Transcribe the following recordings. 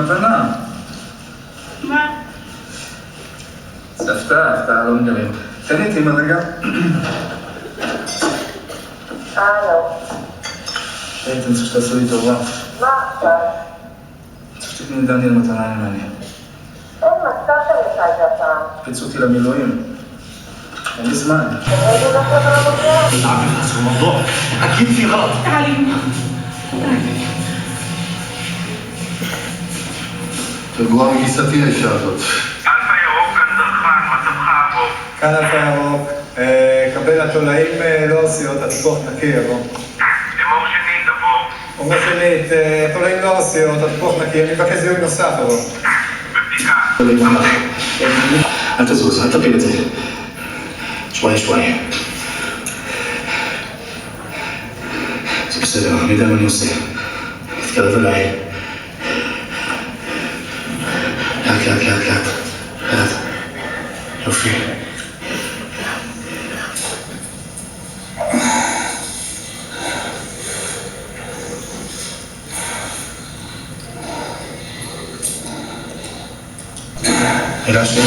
מתנה. מה? זה הפתעה, לא מגלים. תן לי אימא רגע. לא. אני צריך שתעשו לי טובה. מה עכשיו? צריך שתתני לדניאל מתנה ממני. אין מצב שאני עושה את זה הפעם. פיצו אותי למילואים. אין לי זמן. תגידו לך שאתה לא מגיע? تعالي خلاص الموضوع اكيد في غلط. تعالي. רגועה מגיסתי האישה הזאת. אלפא ירוק, כאן זרחן, מצבך הבוב. כאן אלפא ירוק. קבל התולעים לא אוסיות, התפוח נקי יבוא. אמור שנית, עבור. אומר שנית, התולעים לא אוסיות, התפוח נקי, אני מבקש זיהוי נוסף יבוא. בבדיקה. אל תזוז, אל תפיל את זה. שוואי. זה בסדר, אני יודע מה אני עושה. תתקרב אליי. לאט. יופי. מילה שלי.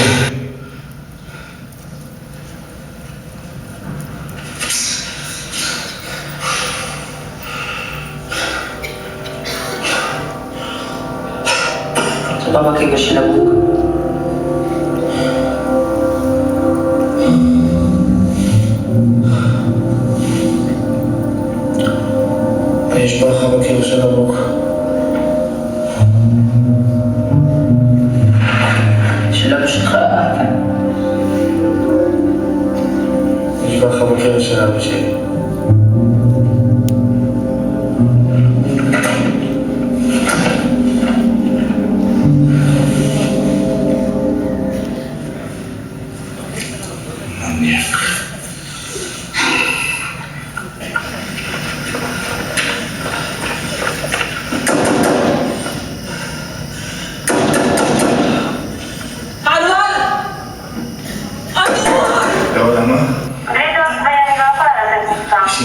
Baba kayo sinabog. יש ברכה בקיר של הבוק. של אבא שלך. יש ברכה בקיר של אבא שלי.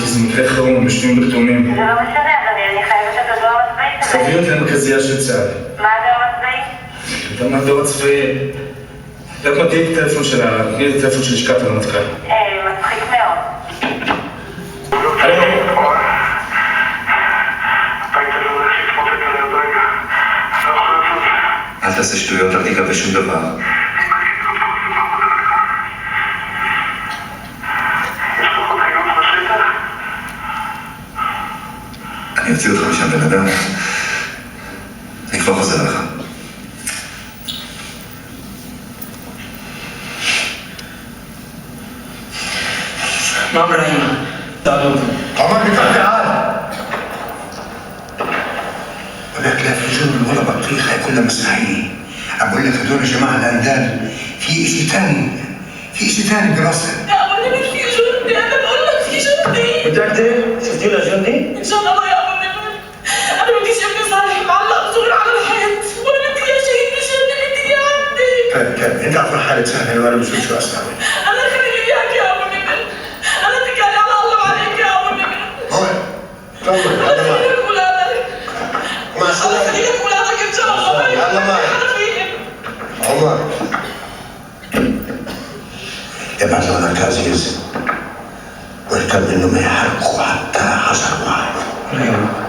זה מקרה חירום, משנים בתאומים. זה לא משנה, אני חייבת את הדואר הצבאי. חייבים את למרכזייה של צה"ל. מה הדואר הצבאי? גם הדואר הצבאי... רק תני את הטלפון שלה, תני את הטלפון של לשכת הרמטכ"ל. מצחיק מאוד. אל תעשה שטויות, אל תיגע בשום דבר. אני אוציא אותך משם בן אדם. אני כבר חוזר לך. מה אברהים? תעלו אותו. عمر بتعال ولك لا في جنب ولا بطيخة كلها مسرحية. أقول لك هدول يا جماعة الأندال في إشي تاني براسك. يا أبو النبي في جندي، أنا بقول لك في جندي. متأكدة؟ شفتي له جندي؟ إن شاء الله يا أبو النبي. أنا بديش ابني صالح معلق صغير على الحيط، ولا بدي إياه شهيد بجنة، بدي إياه عندي. كان أنت عارف حالة سهلة وأنا بشوف شو أسمع. أنا خليني إياك يا أبو النبي. أنا اتكالي على الله وعليك يا أبو النبي. هون طول أنا هذا معي. خليلك ولادك. مع أنا السلامة. خليلك ولادك إن شاء الله. يلا معي. أنا فيهم. عمر ابعث له عزيز واركب انه ما يحرقوا حتى حجر واحد.